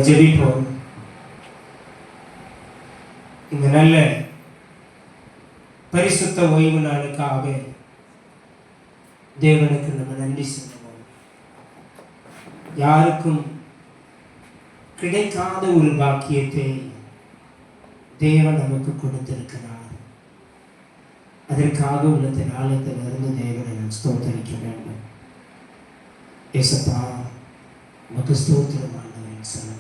ஜெபிப்போம். இந்த நல்ல பரிசுத்த ஓய்வு நாளுக்காக தேவனுக்கு நம்ம நன்றி சொல்லுவோம். யாருக்கும் கிடைக்காத ஒரு பாக்கியத்தை தேவன் நமக்கு கொடுத்திருக்கிறார். அதற்காக உள்ளத்தின் ஆழத்திலிருந்து தேவனை நான் ஸ்தோத்தரிக்க வேண்டும். ஏசப்பா, நமக்கு ஸ்தோத்திரமானவன் சொல்லுவேன்.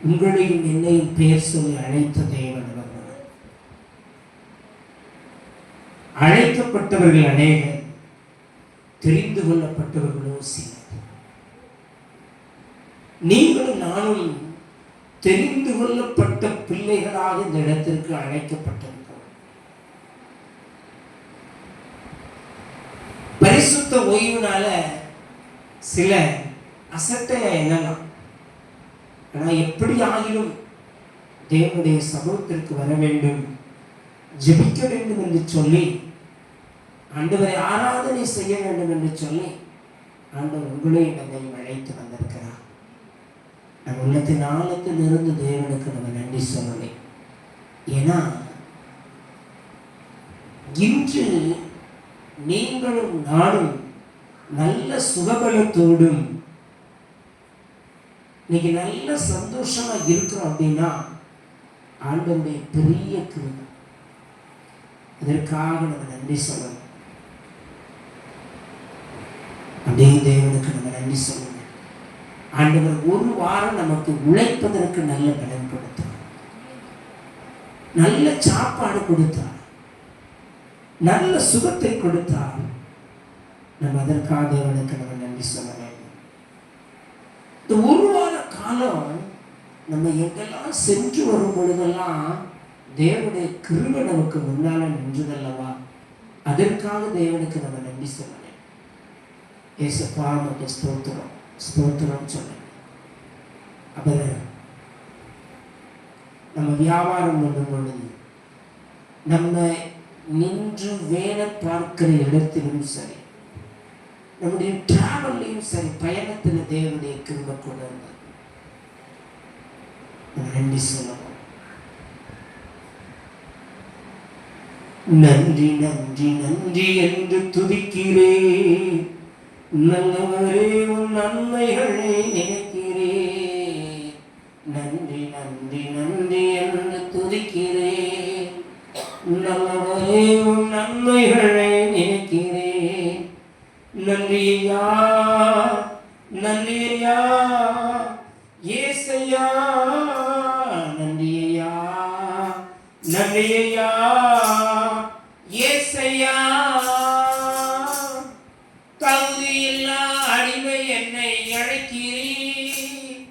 உங்களையும் என்னையும் பெயர் சொல்லி அழைத்த தேவன் அவர்கள். அழைக்கப்பட்டவர்கள் அநேகர், தெரிந்து கொள்ளப்பட்டவர்களோ சிலர். நீங்களும் நானும் தெரிந்து கொள்ளப்பட்ட பிள்ளைகளாக இந்த இடத்திற்கு அழைக்கப்பட்டிருக்கிறோம். பரிசுத்த ஓய்வுனால சில அசட்டையா எண்ணலாம். ஆனால் எப்படி ஆகிலும் தேவனுடைய சமூகத்திற்கு வர வேண்டும், ஜெபிக்க வேண்டும் என்று சொல்லி, ஆண்டவரை ஆராதனை செய்ய வேண்டும் என்று சொல்லி ஆண்டவர் உங்களை நம்மை அழைத்து வந்திருக்கிறார். நம் உள்ளத்தின் ஆழத்தில் இருந்து தேவனுக்கு நம்ம நன்றி சொல்லலை. ஏன்னா இன்று நீங்களும் நானும் நல்ல சுகபலத்தோடும் இன்னைக்கு நல்ல சந்தோஷமா இருக்கிறோம் அப்படின்னா ஆண்டவருடைய பெரிய கிருபை. அதற்காக நம்ம நன்றி சொல்லணும். அப்படியே தேவனுக்கு நம்ம நன்றி சொல்லணும். ஆண்டவர் ஒரு வாரம் நமக்கு உழைப்பதற்கு நல்ல பலன் கொடுத்தார், நல்ல சாப்பாடு கொடுத்தார், நல்ல சுகத்தை கொடுத்தார். நம்ம அதற்காக தேவனுக்கு நம்ம நன்றி சொல்ல வேண்டும். இந்த ஒரு வார காலம் நம்ம எங்கெல்லாம் சென்று வரும் பொழுதெல்லாம் தேவனுடைய கிருபை நமக்கு முன்னால நின்றதல்லவா? அதற்காக தேவனுக்கு நம்ம நன்றி சொல்ல வேண்டும். ஏசப்பா, நமக்கு ஸ்தோத்திரம் ஸ்தோத்திரம் சொல்ல. அப்புறம் நம்ம வியாபாரம் பண்ணும் பொழுது, நம்ம நின்று வேலை பார்க்கிற இடத்திலும் சரி, நம்முடைய டிராவல்லையும் சரி, பயணத்தில் தேவனுடைய கிருபை கூட நன்றி சொல்லணும். நன்றி நன்றி நன்றி என்று துதிக்கிறேன், நல்லவரே உன் நன்மைகளை நினைக்கிறேன். நன்றி நன்றி நன்றி என்று துதிக்கிறேன், நல்லவரே உன் நன்மைகளை நினைக்கிறேன். நன்றியா நன்றியா ஏசையா, நன்றியா நன்றியா ஏசையா. தகுதியில்லா அடிமை என்னை அழைக்கிறீர்,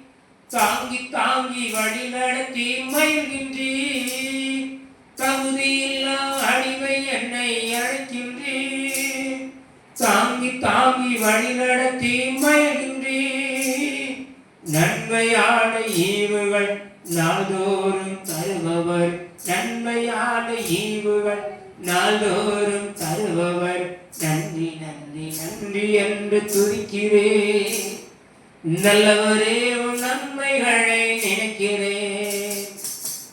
தாங்கி தாங்கி வழி நடத்தி மகிழ்கின்றீர். தகுதியில்லா அடிமை என்னை அழைக்கின்றீர், தாங்கி தாங்கி வழி நடத்தி மகிழ்கின்றீர். நன்மையான ஈவுகள் நாள்தோறும் தருபவர், நன்மையான ஈவுகள் நாள்தோறும் தருபவர். நன்றி நன்றி நன்றி என்று துதிக்கிறேன், நல்லவரே உன் நன்மைகளை நினைக்கிறேன்.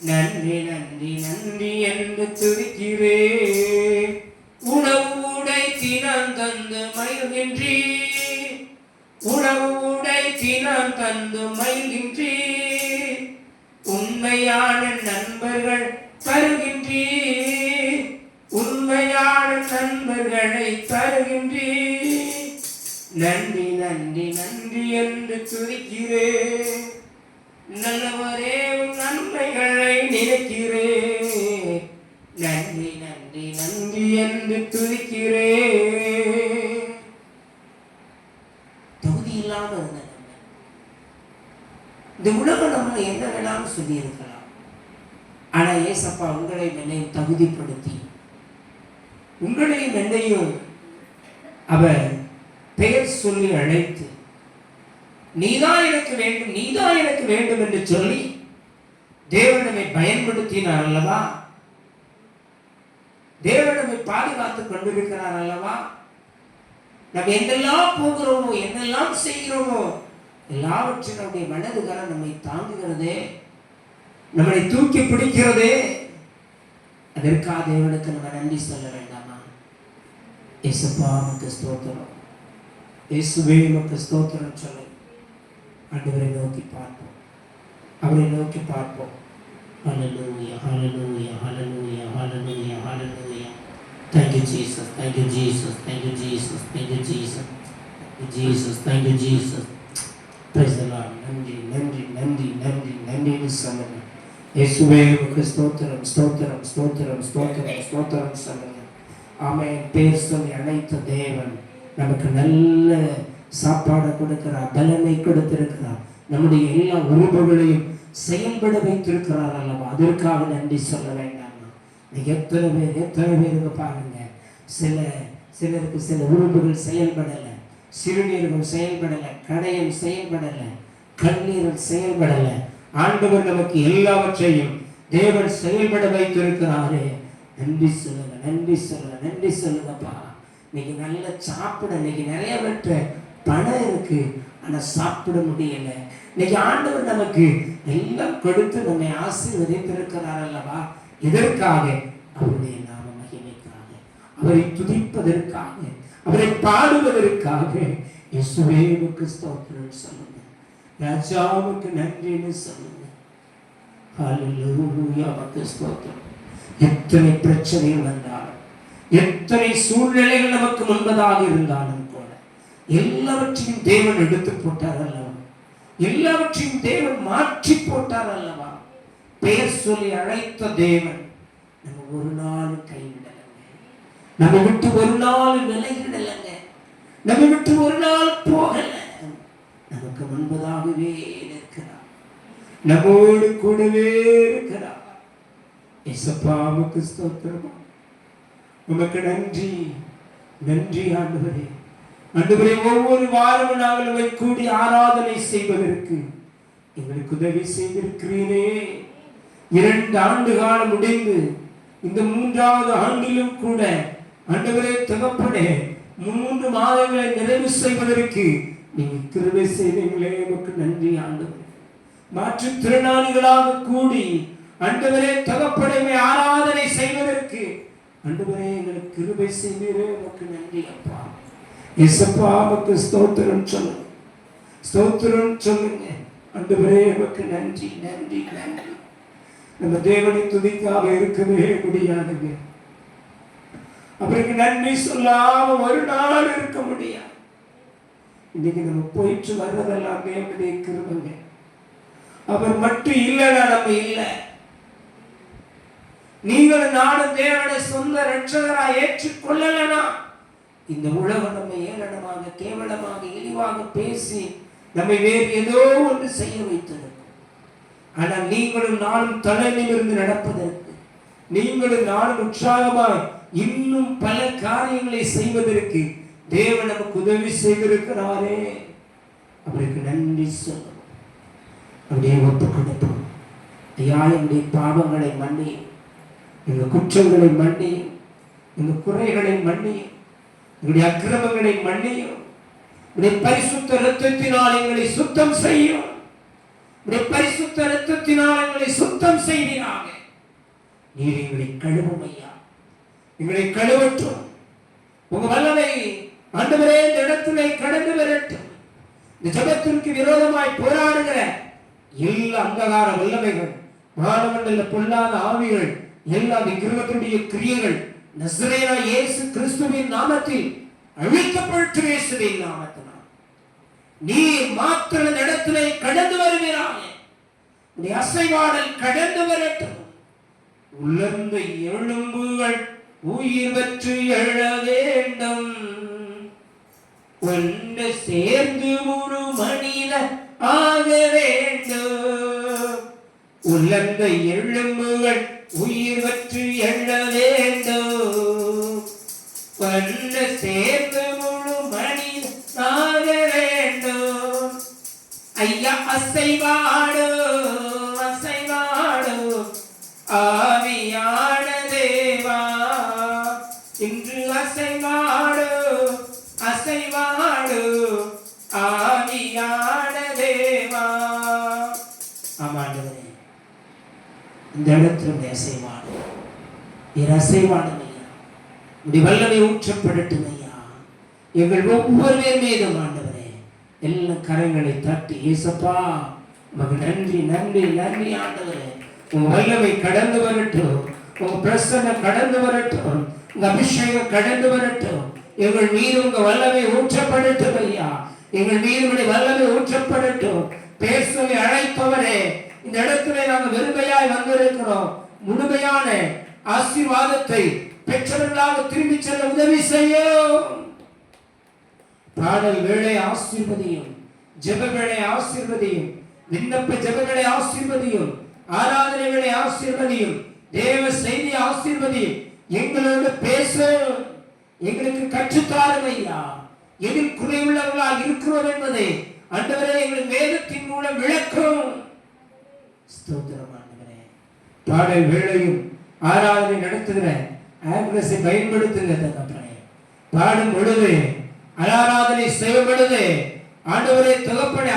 நன்றி நன்றி நன்றி என்று துதிக்கிறேன். உணவு உடை தினம் தந்து மகிழ்கின்றீர், உணவு உடை தினம் தந்து மகிழ்கின்றீர். உண்மையான நண்பர்கள் தருகின்றீர், உண்மையான நண்பர்களை தருகின்றீர். நன்றி நன்றி நன்றி என்று துதிக்கிறேன், நல்லவரே உன் நன்மைகளை நினைக்கிறேன். நன்றி நன்றி நன்றி என்று துதிக்கிறேன். தகுதி இல்லாம இருந்த இந்த உலகம் நம்மளை என்ன வேணாலும் சொல்லி இருக்கலாம். ஆனா ஏசப்பா உங்களை என்னையும் தகுதிப்படுத்தி, உங்களையும் என்னையும் அவர் பெயர் சொல்லி அழைத்து, நீதான் எனக்கு வேண்டும் நீதான் எனக்கு வேண்டும் என்று சொல்லி தேவன் நம்மை பயன்படுத்தினார் அல்லவா? தேவன் நம்மை பாதுகாத்துக் கொண்டிருக்கிறார் அல்லவா? நம்ம எங்கெல்லாம் போகிறோமோ, என்னெல்லாம் செய்கிறோமோ, எல்லாவற்றிலும் நம்முடைய வலதுகரம் நம்மை தாங்குகிறதே, நம்மளை தூக்கி பிடிக்கிறதே. அதற்காக தேவனுக்கு நம்ம நன்றி சொல்ல வேண்டாமா? இயேசுப்பா உமக்கு ஸ்தோத்திரம், இயேசுவே உமக்கு ஸ்தோத்திரம் சொல்ல ஆண்டவரை நோக்கி பார்ப்போம், அவரை நோக்கி பார்ப்போம். ஹல்லேலூயா, ஹல்லேலூயா, ஹல்லேலூயா, ஹல்லேலூயா, ஹல்லேலூயா. Thank you Jesus, thank you Jesus, thank you Jesus, thank you Jesus, thank you Jesus, thank you Jesus. Praise the Lord. நன்றி நன்றி நன்றி நன்றி நன்றின்னு சொல்லுங்க. இயேசுவே உமக்கு ஸ்தோத்திரம் ஸ்தோத்திரம் ஸ்தோத்திரம் ஸ்தோத்திரம் ஸ்தோத்திரம் சொல்லுங்க. ஆமென். பேர் சொல்லி அழைத்த தேவன் நமக்கு நல்ல சாப்பாடை கொடுக்கிறார், பலனை கொடுத்திருக்கிறார், நம்முடைய எல்லா உறுப்புகளையும் செயல்பட வைத்திருக்கிறார் அல்லவா? அதற்காக நன்றி சொல்ல வேண்டாமா? எத்தனை பேருக்கு பாருங்க, சிலருக்கு சில உறுப்புகள் செயல்படலை, சிறுநீர்கள் செயல்படலை, கணையம் செயல்படலை, கண்ணீர்கள் செயல்படலை. ஆண்டவர் நமக்கு எல்லாவற்றையும் தேவன் செயல்பட வைத்திருக்கிறாரே. நன்றி சொல்லுங்க, நன்றி சொல்லுங்க, நன்றி சொல்லுங்கப்பா. இன்னைக்கு நல்ல சாப்பிட, இன்னைக்கு நிறைய பேற்ற பணம் இருக்கு, ஆனா சாப்பிட முடியல. இன்னைக்கு ஆண்டவர் நமக்கு எல்லாம் கொடுத்து நம்மை ஆசீர்வதித்திருக்கிறார் அல்லவா? இதற்காக அவருடைய நாம மகிமைக்காக, அவரை துதிப்பதற்காக, அவரை பாடுவதற்காக. இயேசுவேவுக்கு ஸ்தோத்திரம் சொல்லுங்க, ராஜாவுக்கு நன்றின்னு சொல்லுங்க. ஹல்லேலூயா, உமக்கு ஸ்தோத்திரம். எத்தனை பிரச்சனைகள் வந்தாலும், எத்தனை சூழ்நிலைகள் நமக்கு முன்பதாக இருந்தாலும் கூட எல்லாவற்றையும் தேவன் எடுத்து போட்டார் அல்லவா? எல்லாவற்றையும் தேவன் மாற்றி போட்டார் அல்லவா? பெயர் சொல்லி அழைத்த தேவன் நம்ம ஒரு நாள் கைவிடலைங்க, நம்ம விட்டு ஒரு நாள் விலகிடலைங்க, நம்ம விட்டு ஒரு நாள் போகல. நமக்கு முன்பதாகவே இருக்கிறார், நம்மோடு கூடவே இருக்கிறார். இயேசுப்பா உமக்கு ஸ்தோத்திரம், உமக்கு நன்றி நன்றி ஆண்டவரே. ஆண்டவரே, ஒவ்வொரு வாரமும் நாங்கள் கூடி ஆராதனை செய்வதற்கு எங்களுக்கு உதவி செய்திருக்கிறீரே. 2 ஆண்டு காலம் முடிந்து இந்த 3வது ஆண்டிலும் கூட ஆண்டவரே தகப்பனே, 3 மாதங்களை நிறைவு செய்வதற்கு நீங்க கிருபை செய்தீங்களே, உமக்கு நன்றி ஆண்டவரே. மாற்றுத்திறனாளிகளாக கூடி ஆண்டவரே தகப்பனே ஆராதனை செய்வதற்கு ஆண்டவரே எங்களுக்கு கிருபை செய்தீரே, உமக்கு நன்றி அப்பா. இயேசுப்பா உமக்கு ஸ்தோத்திரம் சொல்லுங்க, ஸ்தோத்திரம் சொல்லுங்க. ஆண்டவரே உமக்கு நன்றி நன்றி நன்றி. நம்ம தேவனை துதிக்காம இருக்கவே முடியாதுங்க, அவருக்கு நன்றி சொல்லாம ஒரு நாள் இருக்க முடியாது. இன்னைக்கு நம்ம போயிட்டு வர்றதெல்லாம் தேவனுடைய கிருபைங்க. அவர் மட்டும் இல்லைன்னா நம்ம இல்லை. நீங்கள் நானும் தேவனை சொந்த ரட்சகராய் ஏற்றுக்கொள்ளலனா இந்த உலகம் நம்ம ஏளனமாக, கேவலமாக, இழிவாக பேசி நம்மை வேறு ஏதோ ஒன்று செய்ய வைத்திருக்கும். ஆனால் நீங்களும் நானும் தலைமையிலிருந்து நடப்பதற்கு, நீங்களும் நானும் உற்சாகமாக இன்னும் பல காரியங்களை செய்வதற்கு தேவன் நமக்கு உதவி செய்திருக்கிறாரே. அவருக்கு நன்றி சொல்லணும், அப்படியே ஒப்பு கொடுப்போம். ஐயா, என்னுடைய பாவங்களை மன்னி, எங்கள் குற்றங்களை மன்னி, எங்கள் குறைகளை மன்னி, எங்களுடைய அக்கிரமங்களை மன்னியும். உடைய பரிசுத்த இரத்தத்தினால் எங்களை சுத்தம் செய்யும். உடைய பரிசுத்த இரத்தத்தினால் எங்களை சுத்தம் செய்வீராக. நீர் எங்களை கழுவும் ஐயா, எங்களை கழுவட்டும். உங்க வல்லமை ஆண்டவரே இந்த இடத்திலே கடந்து வரட்டும். இந்த ஜபத்திற்கு விரோதமாய் போராடுகிற எல்லா அந்தகார வல்லமைகள், வானமண்டல பொல்லாத ஆவிகள், எல்லா விக்கிரகத்துடைய கிரியைகள் நசரேயனாகிய இயேசு கிறிஸ்துவின் நாமத்தில் அழிக்கப்பட்டு, இயேசுவின் நாமத்தினால் நீ மாத்திர இடத்திலே கடந்து வருகிறாய். நீ அசைவாடல் கடந்து வரட்டும். உலர்ந்த எலும்புகள் உயிர் பெற்று எழ வேண்டும். ஒன்று சேர்ந்து ஒரு மனித ஆக வேண்டும். உலர்ந்த எலும்புகள் உயிர் பெற்று எழ வேண்டும். ஒன்று சேர்ந்து முழு மனித ஆக வேண்டும். ஐயா அசைவாடு அசைவாடு ஆவியான தேவா, இன்று அசைவாடு அசைவாடு ஆவியான தேவா. இந்த இடத்துல அசைவாடு அசைவாடும் ஐயா. உடைய வல்லமை ஊற்றப்படட்டும் ஐயா. எங்கள் ஒவ்வொரு மீதும் ஆண்டவரே எல்லா கரங்களை தட்டி ஏசப்பா உமக்கு நன்றி நன்றி நன்றி ஆண்டவரே. உங்க வல்லமை கடந்து வரட்டும், உங்க பிரசன்னம் கடந்து வரட்டும், உங்க அபிஷேகம் கடந்து வரட்டும். எங்கள் மீது உங்க வல்லமை ஊற்றப்படட்டும் ஐயா. எங்கள் மீது உடைய வல்லமை ஊற்றப்படட்டும். பேசுவை அழைப்பவரே, இந்த இடத்துல நாங்கள் வெறுமையாய் வந்திருக்கிறோம். முழுமையான ஆசீர்வாதத்தை பெற்றவர்களாக திரும்பி செல்ல உதவி செய்யும். பாடல் வேளை ஆசீர்வதியும், ஜெப வேளை ஆசீர்வதியும், விண்ணப்ப ஜெபங்களை ஆசீர்வதியும், ஆராதனைகளை ஆசீர்வதியும், தேவ செய்தி ஆசீர்வதியும். எங்களோடு பேச எங்களுக்கு கற்றுத்தாரும் ஐயா. எதில் குறைவுள்ளவர்களாக இருக்கிறோம் என்பதை ஆண்டவரே எங்கள் வேதத்தின் மூலம் விளக்கும். ஸ்தோத்திரம் ஆண்டவரே. பாடல் வேளையும் ஆராதனை நடத்துகிற ஆம்புலன்ஸை பயன்படுத்துங்க தகப்பனே. பாடும் பொழுது ஆராதனை செய்யும் பொழுது ஆண்டவரே தகப்பனே